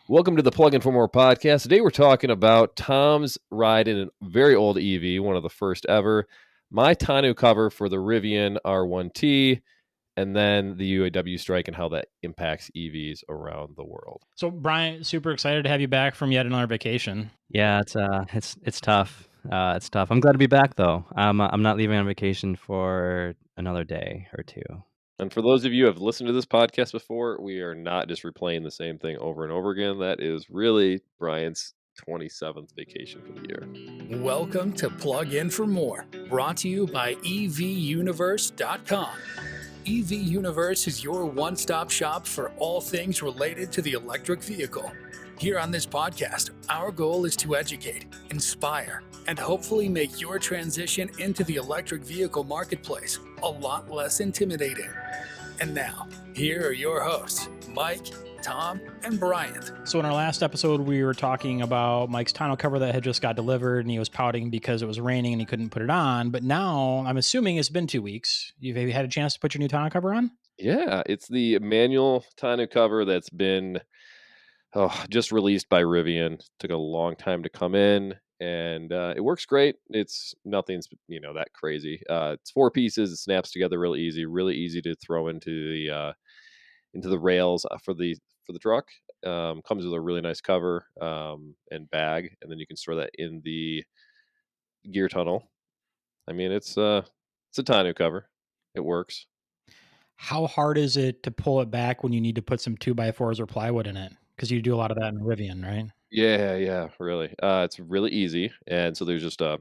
Welcome to the Plug In for More podcast. Today we're talking about Tom's ride in a very old EV, one of the first ever, my tonneau cover for the Rivian R1T, and then the UAW strike and how that impacts EVs around the world. So, Bryant, super excited to have you back from yet another vacation. Yeah, it's tough. It's tough. I'm glad to be back though. I'm not leaving on vacation for another day or two. And for those of you who have listened to this podcast before, we are not just replaying the same thing over and over again. That is really Brian's 27th vacation for the year. Welcome to Plug In for More, brought to you by EVUniverse.com. EV Universe is your one-stop shop for all things related to the electric vehicle. Here on this podcast, our goal is to educate, inspire, and hopefully make your transition into the electric vehicle marketplace a lot less intimidating. And now, here are your hosts, Mike, Tom, and Bryant. So, in our last episode, we were talking about Mike's tonneau cover that had just got delivered, and he was pouting because it was raining and he couldn't put it on. But now, I'm assuming it's been 2 weeks. Have you had a chance to put your new tonneau cover on? Yeah, it's the manual tonneau cover that's been just released by Rivian. Took a long time to come in, and it works great. It's nothing's that crazy. It's 4 pieces. It snaps together really easy to throw into the rails for the truck. Comes with a really nice cover and bag, and then you can store that in the gear tunnel. I mean, it's a tonneau cover. It works. How hard is it to pull it back when you need to put some 2x4s or plywood in it? Because you do a lot of that in Rivian, right? Yeah, really. It's really easy, and so there's just a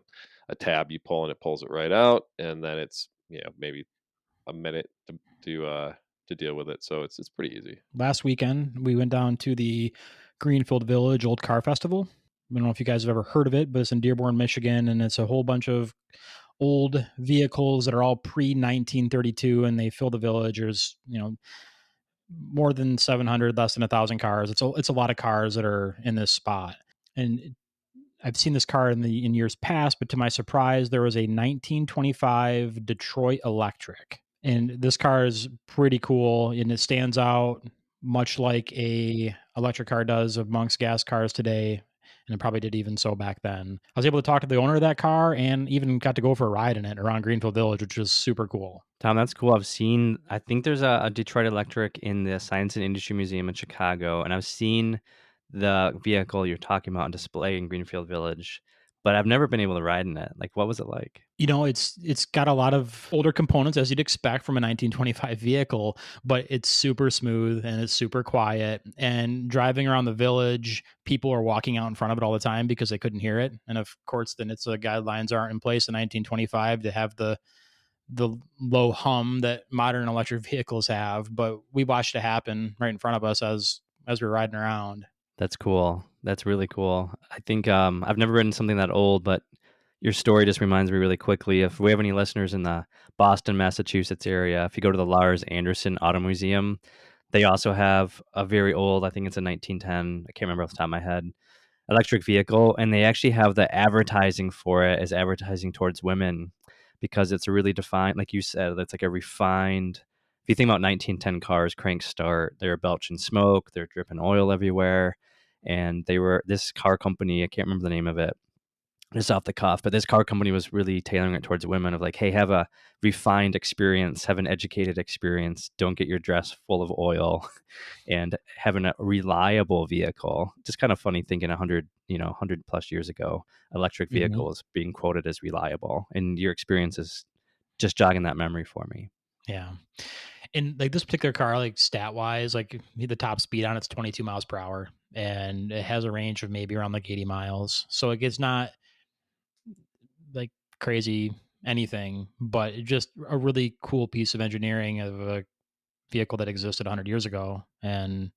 tab you pull, and it pulls it right out, and then it's maybe a minute to deal with it. So it's pretty easy. Last weekend, we went down to the Greenfield Village Old Car Festival. I don't know if you guys have ever heard of it, but it's in Dearborn, Michigan, and it's a whole bunch of old vehicles that are all pre-1932, and they fill the village. There's more than 700, less than 1,000 cars. It's a lot of cars that are in this spot, and I've seen this car in years past, but to my surprise, there was a 1925 Detroit Electric, and this car is pretty cool, and it stands out much like a electric car does amongst gas cars today, and it probably did even so back then. I was able to talk to the owner of that car and even got to go for a ride in it around Greenfield Village, which was super cool. Tom, that's cool. I think there's a Detroit Electric in the Science and Industry Museum in Chicago, and I've seen the vehicle you're talking about on display in Greenfield Village, but I've never been able to ride in it. Like, what was it like? It's got a lot of older components as you'd expect from a 1925 vehicle, but it's super smooth and it's super quiet. And driving around the village, people are walking out in front of it all the time because they couldn't hear it. And of course, the NHTSA guidelines aren't in place in 1925 to have the low hum that modern electric vehicles have. But we watched it happen right in front of us as we were riding around. That's cool. That's really cool. I think I've never ridden something that old, but your story just reminds me really quickly. If we have any listeners in the Boston, Massachusetts area, if you go to the Lars Anderson Auto Museum, they also have a very old, I think it's a 1910, I can't remember off the top of my head, electric vehicle. And they actually have the advertising for it as advertising towards women because it's a really defined, like you said, it's like a refined. If you think about 1910 cars, crank start, they're belching smoke, they're dripping oil everywhere. And this car company, I can't remember the name of it, just off the cuff, but this car company was really tailoring it towards women of like, hey, have a refined experience, have an educated experience, don't get your dress full of oil, and having a reliable vehicle. Just kind of funny thinking 100 plus years ago, electric vehicles being quoted as reliable, and your experience is just jogging that memory for me. Yeah. And like this particular car, like stat wise, like the top speed on it's 22 miles per hour, and it has a range of maybe around like 80 miles. So like it's not like crazy anything, but it's just a really cool piece of engineering of a vehicle that existed 100 years ago. And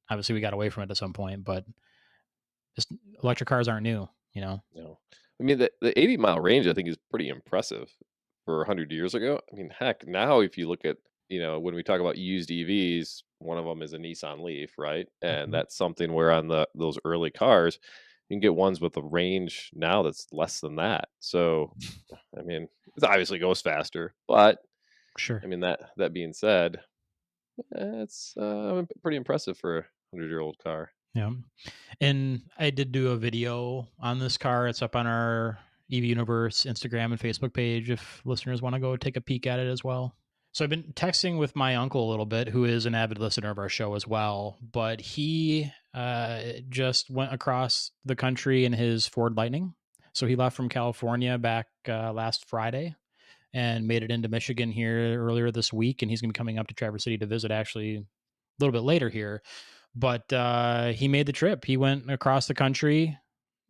obviously we got away from it at some point, but just electric cars aren't new, No, I mean the 80-mile range I think is pretty impressive for 100 years ago. I mean, heck, now if you look at when we talk about used EVs, one of them is a Nissan Leaf, right? And that's something where on those early cars, you can get ones with a range now that's less than that. So, I mean, it obviously goes faster, but Sure. I mean that being said, it's pretty impressive for a 100-year-old car. Yeah. And I did do a video on this car. It's up on our EV Universe Instagram and Facebook page if listeners want to go take a peek at it as well. So I've been texting with my uncle a little bit, who is an avid listener of our show as well. But he just went across the country in his Ford Lightning. So he left from California back last Friday and made it into Michigan here earlier this week. And he's going to be coming up to Traverse City to visit actually a little bit later here. But he made the trip. He went across the country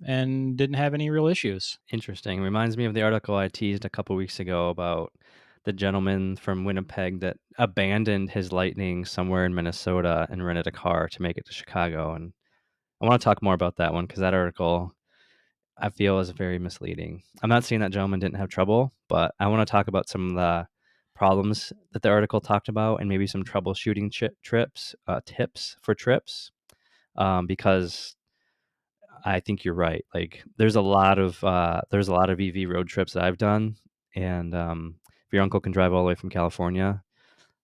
and didn't have any real issues. Interesting. Reminds me of the article I teased a couple weeks ago about the gentleman from Winnipeg that abandoned his Lightning somewhere in Minnesota and rented a car to make it to Chicago. And I want to talk more about that one because that article I feel is very misleading. I'm not saying that gentleman didn't have trouble, but I want to talk about some of the problems that the article talked about and maybe some troubleshooting tips for trips, because I think you're right. Like there's a lot of EV road trips that I've done, and if your uncle can drive all the way from California,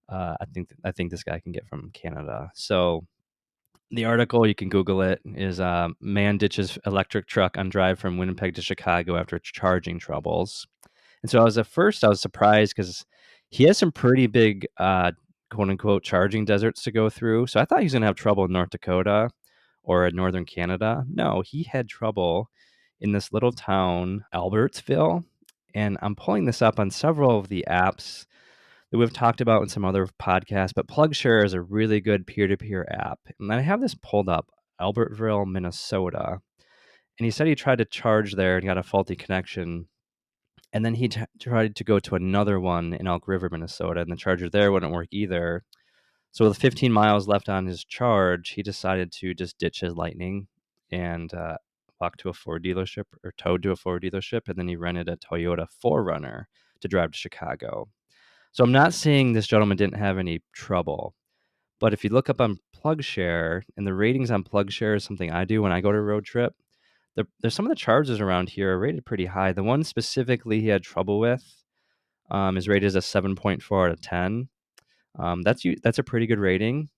I think this guy can get from Canada. So the article, you can Google it, is man ditches electric truck on drive from Winnipeg to Chicago after charging troubles. And so at first I was surprised because he has some pretty big quote unquote charging deserts to go through. So I thought he was going to have trouble in North Dakota or in northern Canada. No, he had trouble in this little town, Albertsville. And I'm pulling this up on several of the apps that we've talked about in some other podcasts, but PlugShare is a really good peer-to-peer app. And I have this pulled up, Albertville, Minnesota. And he said he tried to charge there and got a faulty connection. And then he tried to go to another one in Elk River, Minnesota, and the charger there wouldn't work either. So with 15 miles left on his charge, he decided to just ditch his Lightning and walk to a Ford dealership or towed to a Ford dealership. And then he rented a Toyota 4Runner to drive to Chicago. So I'm not saying this gentleman didn't have any trouble, but if you look up on PlugShare, and the ratings on PlugShare is something I do when I go to a road trip, there's some of the chargers around here are rated pretty high. The one specifically he had trouble with is rated as a 7.4 out of 10. That's a pretty good rating,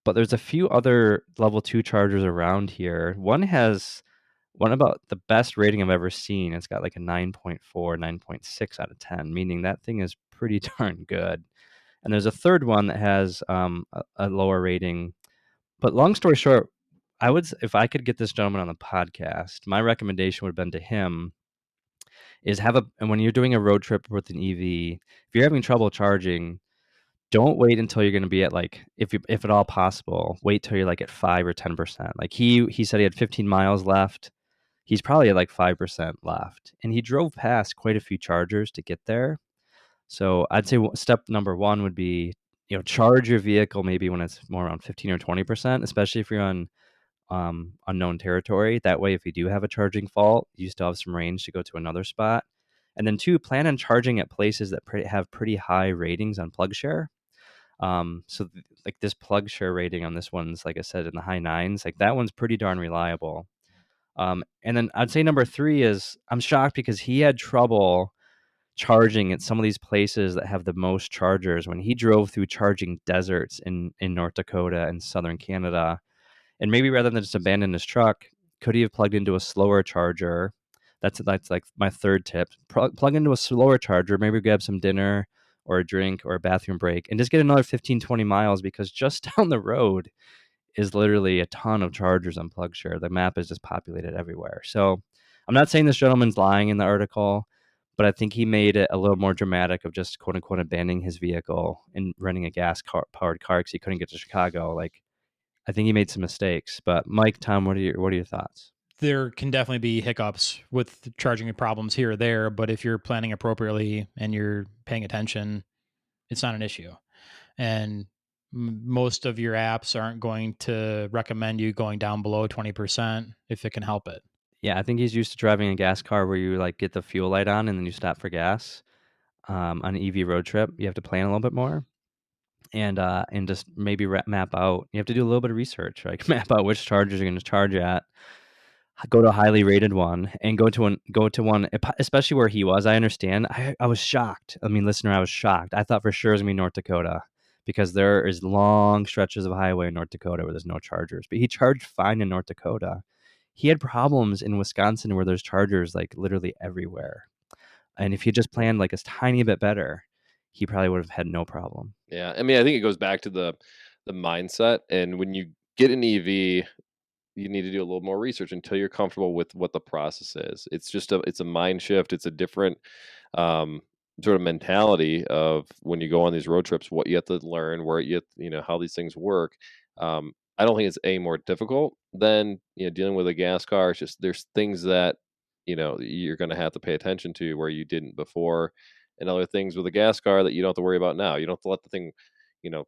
but there's a few other level 2 chargers around here. One about the best rating I've ever seen. It's got like a 9.4, 9.6 out of 10, meaning that thing is pretty darn good. And there's a third one that has a lower rating. But long story short, if I could get this gentleman on the podcast, my recommendation would have been to him is and when you're doing a road trip with an EV, if you're having trouble charging, don't wait until you're going to be at like, if at all possible, wait till you're like at 5 or 10%. Like he said he had 15 miles left. He's probably at like 5% left. And he drove past quite a few chargers to get there. So I'd say step number one would be, charge your vehicle maybe when it's more around 15 or 20%, especially if you're on unknown territory. That way, if you do have a charging fault, you still have some range to go to another spot. And then two, plan on charging at places that have pretty high ratings on PlugShare. Like this PlugShare rating on this one's, like I said, in the high 9s. Like that one's pretty darn reliable. And then I'd say number 3 is I'm shocked because he had trouble charging at some of these places that have the most chargers when he drove through charging deserts in North Dakota and southern Canada. And maybe rather than just abandon his truck, could he have plugged into a slower charger? That's like my third tip. Plug into a slower charger, maybe grab some dinner or a drink or a bathroom break and just get another 15, 20 miles because just down the road is literally a ton of chargers on PlugShare. The map is just populated everywhere. So I'm not saying this gentleman's lying in the article, but I think he made it a little more dramatic of just quote unquote abandoning his vehicle and renting a powered car because he couldn't get to Chicago. Like, I think he made some mistakes. But Mike, Tom, what are your thoughts? There can definitely be hiccups with charging problems here or there, but if you're planning appropriately and you're paying attention, it's not an issue. And most of your apps aren't going to recommend you going down below 20% if it can help it. Yeah, I think he's used to driving a gas car where you like get the fuel light on and then you stop for gas. On an EV road trip, you have to plan a little bit more. And just maybe map out. You have to do a little bit of research, right? Map out which chargers you're going to charge at. Go to a highly rated one and go to one, especially where he was. I understand. I was shocked. I mean, listener, I was shocked. I thought for sure it was going to be North Dakota because there is long stretches of highway in North Dakota where there's no chargers. But he charged fine in North Dakota. He had problems in Wisconsin where there's chargers like literally everywhere. And if he just planned like a tiny bit better, he probably would have had no problem. Yeah, I mean, I think it goes back to the mindset, and when you get an EV, you need to do a little more research until you're comfortable with what the process is. It's a mind shift. It's a different um, sort of mentality of when you go on these road trips, what you have to learn, where how these things work. I don't think it's any more difficult than dealing with a gas car. It's just there's things that you're going to have to pay attention to where you didn't before, and other things with a gas car that you don't have to worry about now. You don't have to let the thing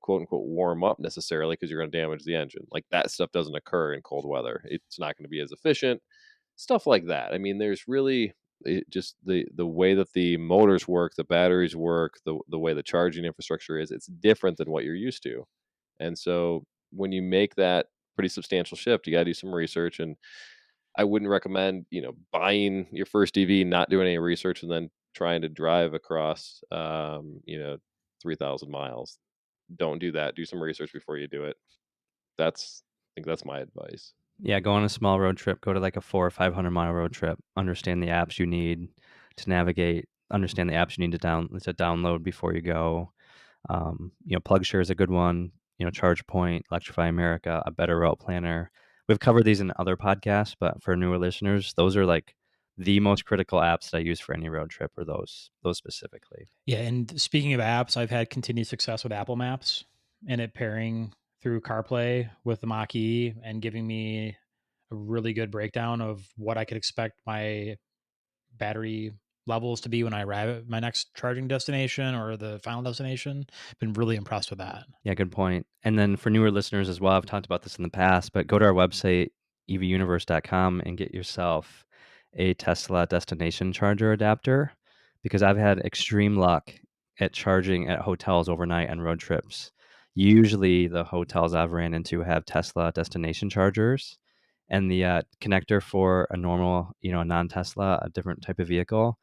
quote unquote warm up necessarily because you're going to damage the engine. Like that stuff doesn't occur in cold weather. It's not going to be as efficient. Stuff like that. I mean, there's really just the way that the motors work, the batteries work, the way the charging infrastructure is. It's different than what you're used to, and so when you make that pretty substantial shift, you got to do some research. And I wouldn't recommend buying your first EV, not doing any research, and then trying to drive across 3,000 miles. Don't do that. Do some research before you do it. I think that's my advice. Yeah, go on a small road trip. Go to like a 400 or 500 mile road trip. Understand the apps you need to navigate. Understand the apps you need to download before you go. PlugShare is a good one. ChargePoint, Electrify America, a better route planner. We've covered these in other podcasts, but for newer listeners, those are like the most critical apps that I use for any road trip, or those specifically. Yeah, and speaking of apps, I've had continued success with Apple Maps and it pairing through CarPlay with the Mach-E and giving me a really good breakdown of what I could expect my battery levels to be when I arrive at my next charging destination or the final destination. Been really impressed with that. Yeah, good point. And then for newer listeners as well, I've talked about this in the past, but go to our website, evuniverse.com, and get yourself a Tesla destination charger adapter, because I've had extreme luck at charging at hotels overnight on road trips. Usually the hotels I've ran into have Tesla destination chargers, and the connector for a normal, a non-Tesla, a different type of vehicle,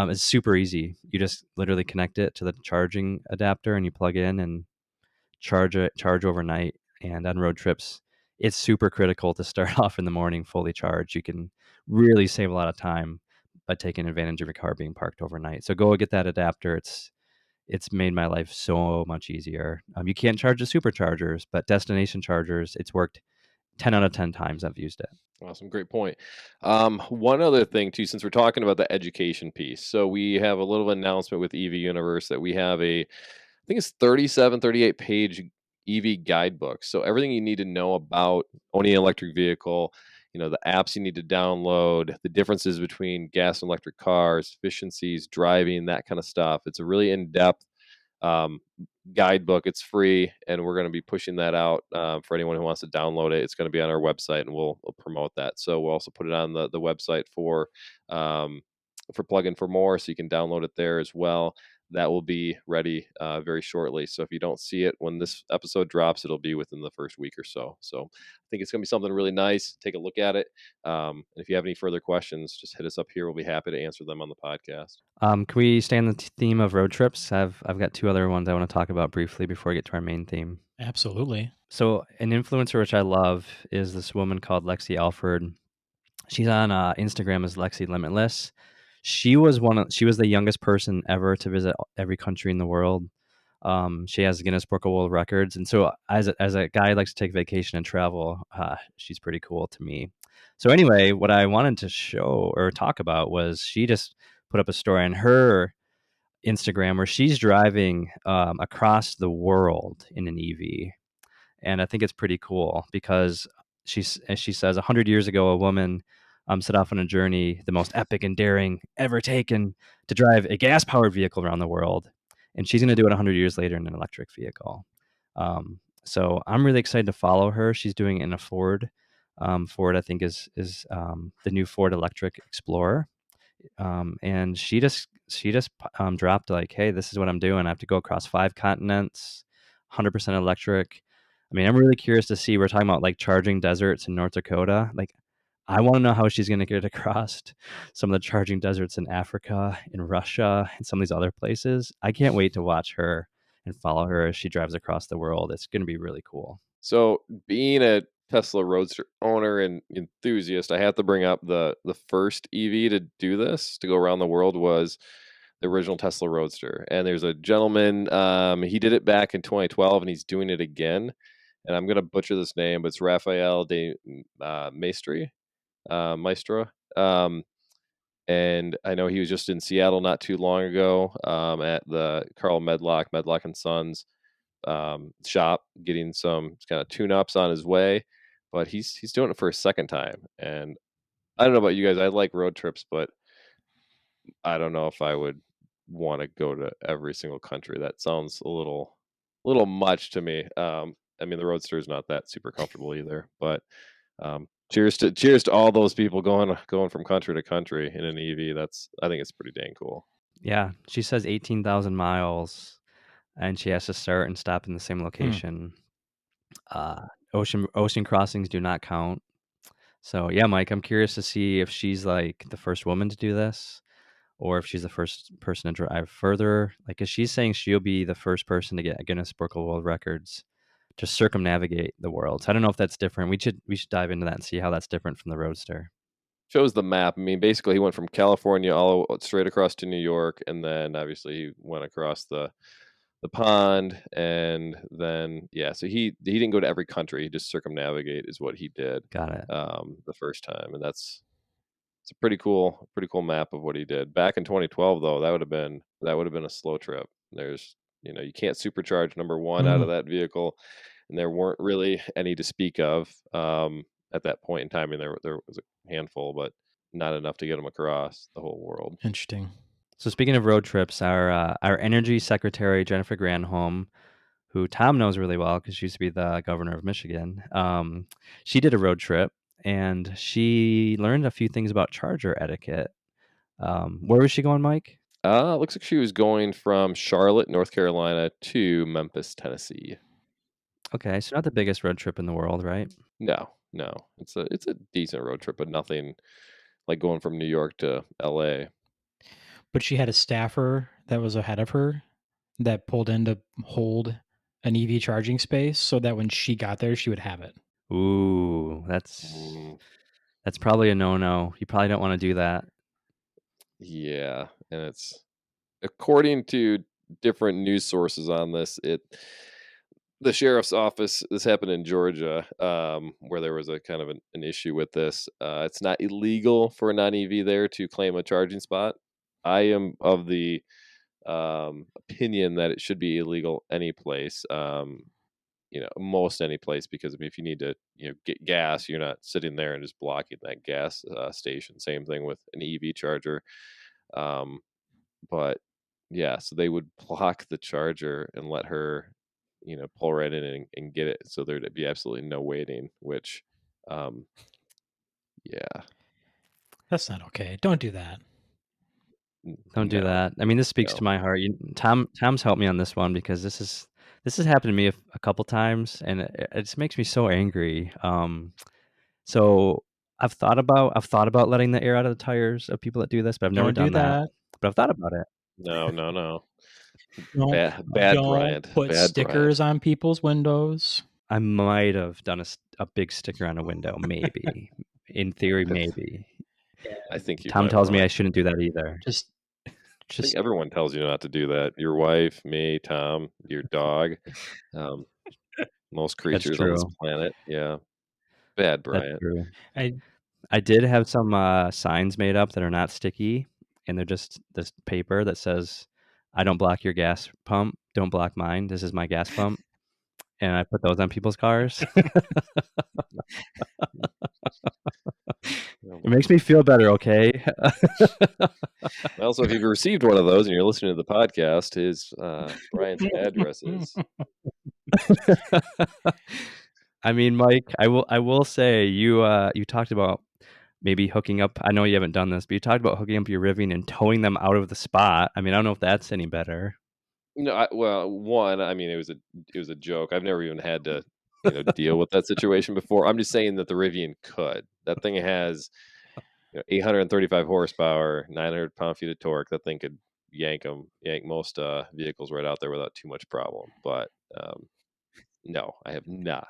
is super easy. You just literally connect it to the charging adapter and you plug in and charge overnight. And on road trips, it's super critical to start off in the morning fully charged. You can really save a lot of time by taking advantage of your car being parked overnight. So go get that adapter. It's made my life so much easier. You can't charge the superchargers, but destination chargers, it's worked 10 out of 10 times I've used it. Awesome. Great point. One other thing too, since we're talking about the education piece. So we have a little announcement with EV Universe that we have I think it's 37, 38 page EV guidebook. So everything you need to know about owning an electric vehicle, the apps you need to download, the differences between gas and electric cars, efficiencies, driving, that kind of stuff. It's a really in-depth um, guidebook. It's free, and we're going to be pushing that out for anyone who wants to download it. It's going to be on our website, and we'll promote that. So we'll also put it on the website for Plug-in for More, so you can download it there as well. That will be ready very shortly. So if you don't see it when this episode drops, it'll be within the first week or so. So I think it's going to be something really nice. Take a look at it. And if you have any further questions, just hit us up here. We'll be happy to answer them on the podcast. Can we stay on the theme of road trips? I've got two other ones I want to talk about briefly before we get to our main theme. Absolutely. So an influencer which I love is this woman called Lexi Alford. She's on Instagram as Lexi Limitless. She was the youngest person ever to visit every country in the world. She has Guinness Book of World Records, and so as a guy who likes to take vacation and travel, she's pretty cool to me. So anyway, what I wanted to show or talk about was she just put up a story on her Instagram where she's driving across the world in an EV, and I think it's pretty cool because as she says, 100 years ago, a woman set off on a journey, the most epic and daring ever taken, to drive a gas-powered vehicle around the world. And she's going to do it 100 years later in an electric vehicle. So I'm really excited to follow her. She's doing it in a Ford. Ford, I think, is the new Ford Electric Explorer. And she just dropped like, hey, this is what I'm doing. I have to go across 5 continents, 100% electric. I mean, I'm really curious to see. We're talking about like charging deserts in North Dakota. Like, I want to know how she's going to get across some of the charging deserts in Africa, in Russia, and some of these other places. I can't wait to watch her and follow her as she drives across the world. It's going to be really cool. So, being a Tesla Roadster owner and enthusiast, I have to bring up the first EV to do this, to go around the world, was the original Tesla Roadster. And there's a gentleman, he did it back in 2012, and he's doing it again. And I'm gonna butcher this name, but it's Raphael de Maestri, Maestro. And I know he was just in Seattle not too long ago, at the Carl Medlock and Sons shop, getting some kind of tune-ups on his way. But he's doing it for a second time, and I don't know about you guys. I like road trips, but I don't know if I would want to go to every single country. That sounds a little much to me. I mean, the Roadster is not that super comfortable either. But cheers to all those people going from country to country in an EV. I think it's pretty dang cool. Yeah, she says 18,000 miles, and she has to start and stop in the same location. Ocean crossings do not count. So yeah, Mike, I'm curious to see if she's like the first woman to do this, or if she's the first person to drive further. Like, if she's saying she'll be the first person to get a Guinness Book of World Records to circumnavigate the world. So I don't know if that's different. We should dive into that and see how that's different from the Roadster. Shows the map. I mean, basically, he went from California all straight across to New York, and then obviously he went across the pond, and then so he didn't go to every country. He just circumnavigate is what he did. Got it. The first time, and it's a pretty cool map of what he did back in 2012. Though that would have been a slow trip. There's you can't supercharge number one out of that vehicle, and there weren't really any to speak of at that point in time. I mean, there was a handful, but not enough to get them across the whole world. Interesting. So speaking of road trips, our Energy Secretary Jennifer Granholm, who Tom knows really well because she used to be the governor of Michigan, she did a road trip, and she learned a few things about charger etiquette. Where was she going, Mike? Looks like she was going from Charlotte, North Carolina, to Memphis, Tennessee. Okay, so not the biggest road trip in the world, right? No. It's a decent road trip, but nothing like going from New York to LA. But she had a staffer that was ahead of her that pulled in to hold an EV charging space so that when she got there, she would have it. Ooh, that's probably a no-no. You probably don't want to do that. Yeah, and it's according to different news sources on this, the sheriff's office, this happened in Georgia, where there was a kind of an issue with this. It's not illegal for a non-EV there to claim a charging spot. I am of the opinion that it should be illegal any place, most any place, because I mean, if you need to get gas, you're not sitting there and just blocking that gas station. Same thing with an EV charger. But yeah, so they would block the charger and let her pull right in and get it, so there'd be absolutely no waiting, which yeah, That's not okay. Don't do that. Don't do that. I mean, this speaks to my heart. Tom's helped me on this one because this has happened to me a couple times, and it just makes me so angry. So I've thought about letting the air out of the tires of people that do this, but I've never done that. But I've thought about it. No. Don't Bryant. Put stickers on people's windows. I might have done a big sticker on a window, maybe. In theory, maybe. I think Tom tells me I shouldn't do that either. I think everyone tells you not to do that. Your wife, me, Tom, your dog, most creatures on this planet. Yeah, bad Bryant. That's true. I did have some signs made up that are not sticky, and they're just this paper that says, "I don't block your gas pump. Don't block mine. This is my gas pump." And I put those on people's cars. It makes me feel better, okay? Also, if you've received one of those and you're listening to the podcast, his Brian's address is. I mean, Mike, I will say you talked about maybe hooking up. I know you haven't done this, but you talked about hooking up your Rivian and towing them out of the spot. I mean, I don't know if that's any better. No, I mean, it was a joke. I've never even had to deal with that situation before. I'm just saying that the Rivian could. That thing has 835 horsepower, 900 pound-feet of torque. That thing could yank most vehicles right out there without too much problem. But no, I have not.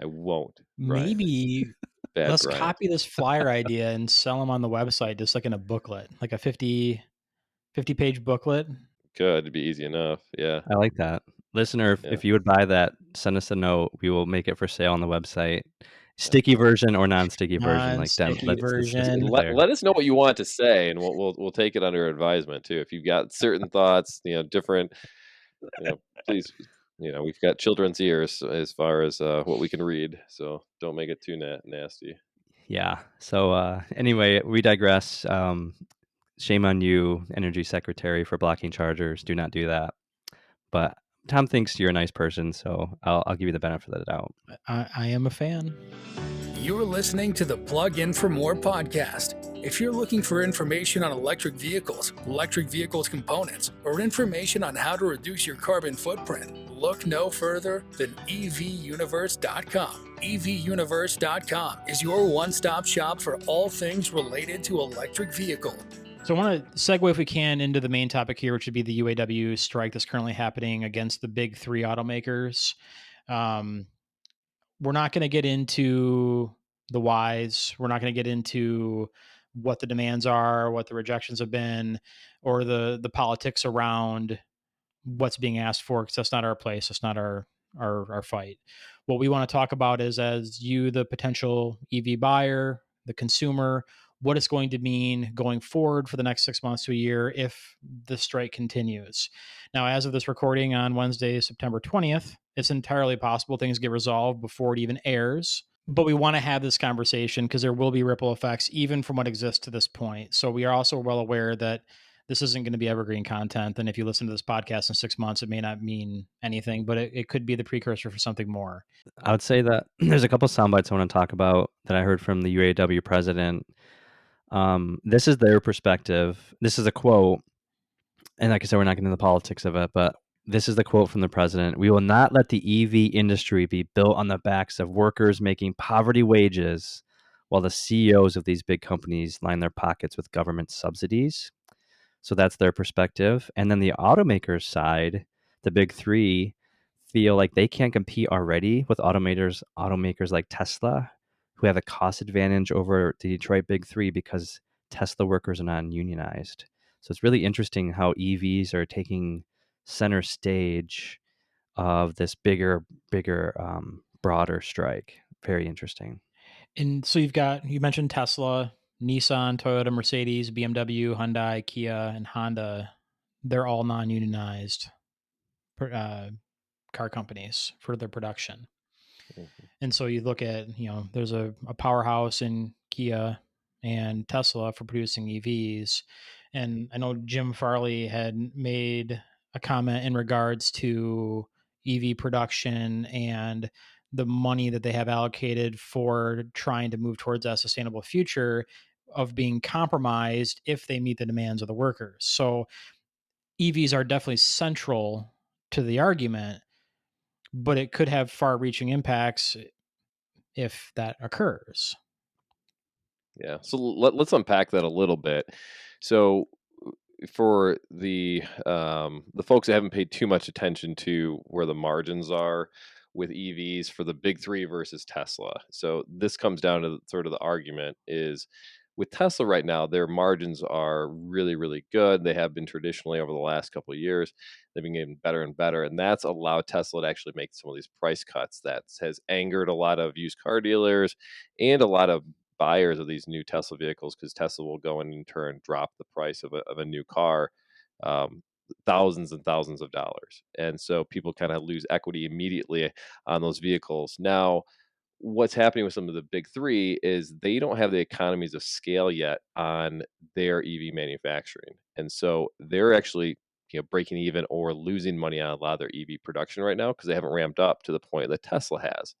I won't, Brian. Maybe Bad let's Bryant. copy this flyer idea and sell them on the website, just like in a booklet, like a 50-page booklet. Could it'd be easy enough. Yeah, I like that. Listener, yeah. if you would buy that, send us a note. We will make it for sale on the website. Sticky version or non-sticky version, like them. Non-sticky Let's be version. clear. Let us know what you want to say, and we'll take it under advisement too. If you've got certain thoughts, different, please, we've got children's ears as far as what we can read, so don't make it too nasty. Yeah. So anyway, we digress. Shame on you, Energy Secretary, for blocking chargers. Do not do that. But Tom thinks you're a nice person, so I'll give you the benefit of the doubt. I am a fan. You're listening to the Plug In for More podcast. If you're looking for information on electric vehicles components, or information on how to reduce your carbon footprint, look no further than evuniverse.com. evuniverse.com is your one-stop shop for all things related to electric vehicle. So I want to segue, if we can, into the main topic here, which would be the UAW strike that's currently happening against the big three automakers. We're not going to get into the whys. We're not going to get into what the demands are, what the rejections have been, or the politics around what's being asked for, because that's not our place. That's not our fight. What we want to talk about is, as you, the potential EV buyer, the consumer, what it's going to mean going forward for the next 6 months to a year if the strike continues. Now, as of this recording on Wednesday, September 20th, it's entirely possible things get resolved before it even airs. But we want to have this conversation because there will be ripple effects even from what exists to this point. So we are also well aware that this isn't going to be evergreen content. And if you listen to this podcast in 6 months, it may not mean anything, but it could be the precursor for something more. I would say that there's a couple sound bites I want to talk about that I heard from the UAW president. This is their perspective. This is a quote. And like I said, we're not getting into the politics of it, but this is the quote from the president. "We will not let the EV industry be built on the backs of workers making poverty wages while the CEOs of these big companies line their pockets with government subsidies." So that's their perspective. And then the automakers side, the big three, feel like they can't compete already with automakers like Tesla, who have a cost advantage over the Detroit big three because Tesla workers are not unionized. So it's really interesting how EVs are taking center stage of this bigger, broader strike. Very interesting. And so you mentioned Tesla, Nissan, Toyota, Mercedes, BMW, Hyundai, Kia, and Honda. They're all non-unionized car companies for their production. Mhm. And so you look at, there's a powerhouse in Kia and Tesla for producing EVs. And I know Jim Farley had made a comment in regards to EV production and the money that they have allocated for trying to move towards that sustainable future of being compromised if they meet the demands of the workers. So EVs are definitely central to the argument, but it could have far-reaching impacts if that occurs. Yeah. So let's unpack that a little bit. So for the folks that haven't paid too much attention to where the margins are with EVs for the big three versus Tesla. So this comes down to sort of the argument is with Tesla right now, their margins are really, really good. They have been traditionally over the last couple of years. They've been getting better and better. And that's allowed Tesla to actually make some of these price cuts that has angered a lot of used car dealers and a lot of buyers of these new Tesla vehicles, because Tesla will go in turn drop the price of a new car um, thousands and thousands of dollars. And so people kind of lose equity immediately on those vehicles. Now, what's happening with some of the big three is they don't have the economies of scale yet on their EV manufacturing. And so they're actually breaking even or losing money on a lot of their EV production right now because they haven't ramped up to the point that Tesla has.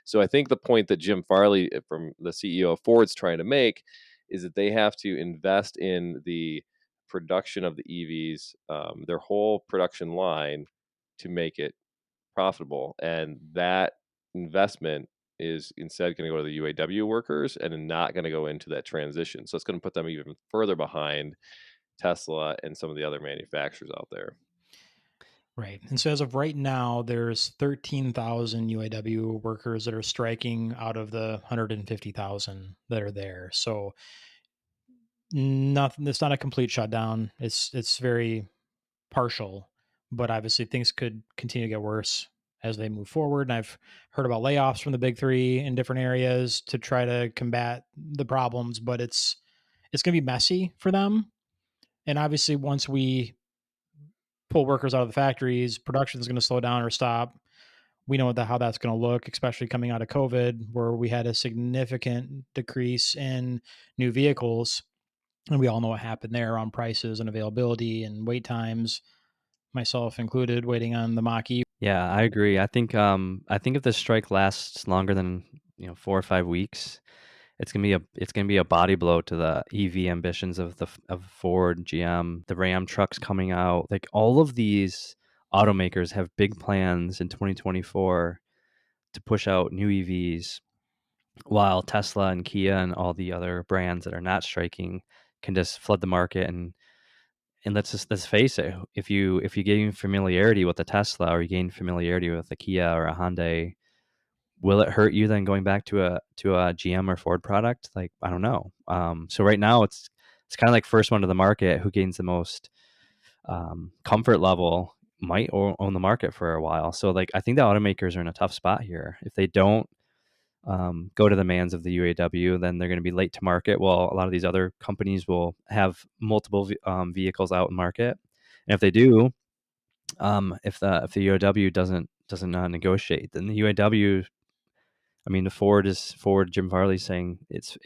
So I think the point that Jim Farley, from the CEO of Ford's, trying to make is that they have to invest in the production of the EVs, their whole production line, to make it profitable. And that investment is instead going to go to the UAW workers and not going to go into that transition. So it's going to put them even further behind Tesla and some of the other manufacturers out there. Right. And so as of right now, there's 13,000 UAW workers that are striking out of the 150,000 that are there. So nothing, it's not a complete shutdown. It's very partial, but obviously things could continue to get worse as they move forward. And I've heard about layoffs from the big three in different areas to try to combat the problems, but it's going to be messy for them. And obviously once we pull workers out of the factories, production is going to slow down or stop. We know how that's going to look, especially coming out of COVID, where we had a significant decrease in new vehicles. And we all know what happened there on prices and availability and wait times, myself included, waiting on the Mach-E. Yeah, I agree. I think if this strike lasts longer than 4 or 5 weeks, it's gonna be a body blow to the EV ambitions of of Ford, GM, the Ram trucks coming out. Like all of these automakers have big plans in 2024 to push out new EVs, while Tesla and Kia and all the other brands that are not striking can just flood the market. And let's face it, if you gain familiarity with a Tesla or you gain familiarity with a Kia or a Hyundai, will it hurt you then going back to a GM or Ford product? Like, I don't know. So right now it's kind of like first one to the market. Who gains the most comfort level might own the market for a while. So like I think the automakers are in a tough spot here. If they don't go to the demands of the UAW, then they're going to be late to market. Well, a lot of these other companies will have multiple vehicles out in market, and if they do, if the UAW doesn't negotiate, then the UAW, I mean, the Ford. Jim Farley's saying it's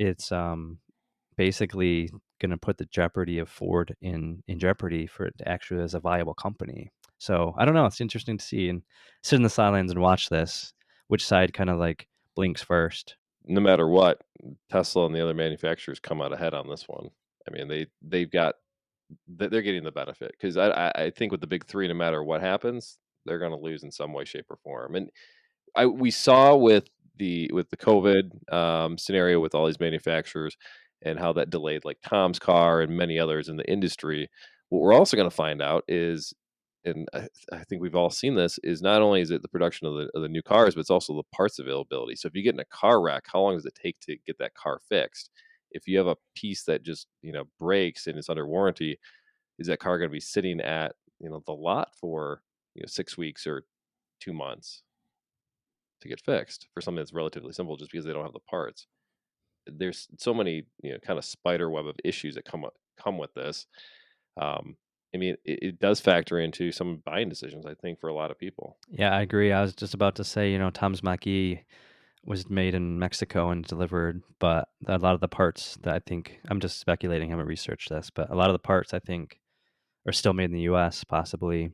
basically going to put the jeopardy of Ford in jeopardy for it to actually as a viable company. So I don't know. It's interesting to see and sit in the sidelines and watch this. Which side kind of like blinks first? No matter what, Tesla and the other manufacturers come out ahead on this one. I mean, they're getting the benefit because I think with the big three, no matter what happens, they're going to lose in some way, shape, or form. And we saw with the COVID scenario with all these manufacturers and how that delayed like Tom's car and many others in the industry. What we're also going to find out is, and I think we've all seen this, is not only is it the production of the new cars, but it's also the parts availability. So if you get in a car wreck, how long does it take to get that car fixed? If you have a piece that just breaks and it's under warranty, is that car going to be sitting at the lot for 6 weeks or 2 months to get fixed for something that's relatively simple just because they don't have the parts? There's so many kind of spider web of issues that come with this. um, I mean, it does factor into some buying decisions, I think, for a lot of people. Yeah, I agree. I was just about to say, Tom's Mach-E was made in Mexico and delivered, but a lot of the parts that I think, I'm just speculating, I haven't researched this, but a lot of the parts I think are still made in the US, possibly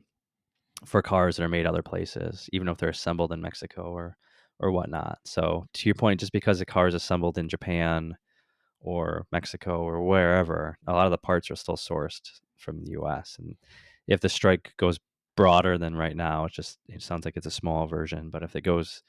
for cars that are made other places, even if they're assembled in Mexico or whatnot. So to your point, just because a car is assembled in Japan or Mexico or wherever, a lot of the parts are still sourced from the US. And if the strike goes broader than right now, it sounds like it's a small version. But if it goes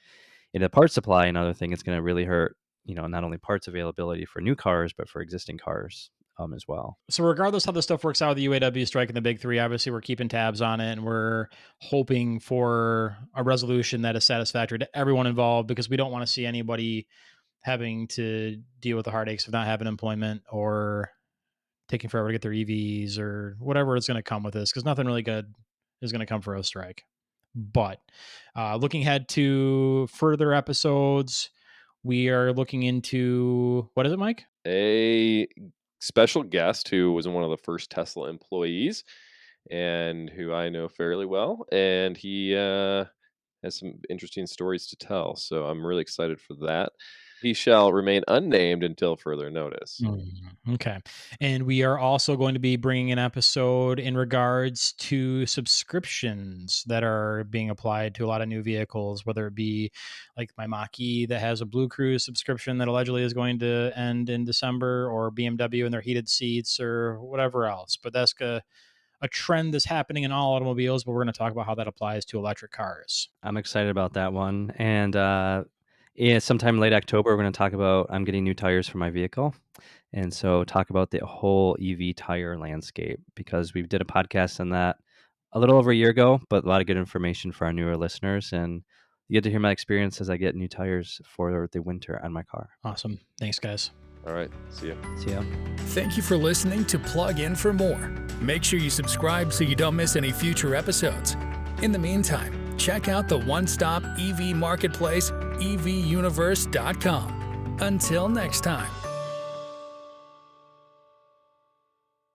into parts supply, another thing, it's going to really hurt, not only parts availability for new cars, but for existing cars as well. So regardless how this stuff works out with the UAW strike and the big three, obviously we're keeping tabs on it and we're hoping for a resolution that is satisfactory to everyone involved, because we don't want to see anybody having to deal with the heartaches of not having employment or taking forever to get their EVs or whatever is going to come with this, because nothing really good is going to come for a strike. But looking ahead to further episodes, we are looking into, what is it, Mike? A special guest who was one of the first Tesla employees and who I know fairly well, and he has some interesting stories to tell. So I'm really excited for that. He shall remain unnamed until further notice. Okay. And we are also going to be bringing an episode in regards to subscriptions that are being applied to a lot of new vehicles, whether it be like my Mach-E that has a Blue Cruise subscription that allegedly is going to end in December, or BMW and their heated seats, or whatever else. But that's a trend that's happening in all automobiles, but we're going to talk about how that applies to electric cars. I'm excited about that one. And Yeah, sometime late October, we're going to talk about I'm getting new tires for my vehicle. And so talk about the whole EV tire landscape, because we did a podcast on that a little over a year ago, but a lot of good information for our newer listeners. And you get to hear my experience as I get new tires for the winter on my car. Awesome. Thanks, guys. All right. See ya. See ya. Thank you for listening to Plug In for More. Make sure you subscribe so you don't miss any future episodes. In the meantime, check out the one-stop EV marketplace, evuniverse.com. Until next time.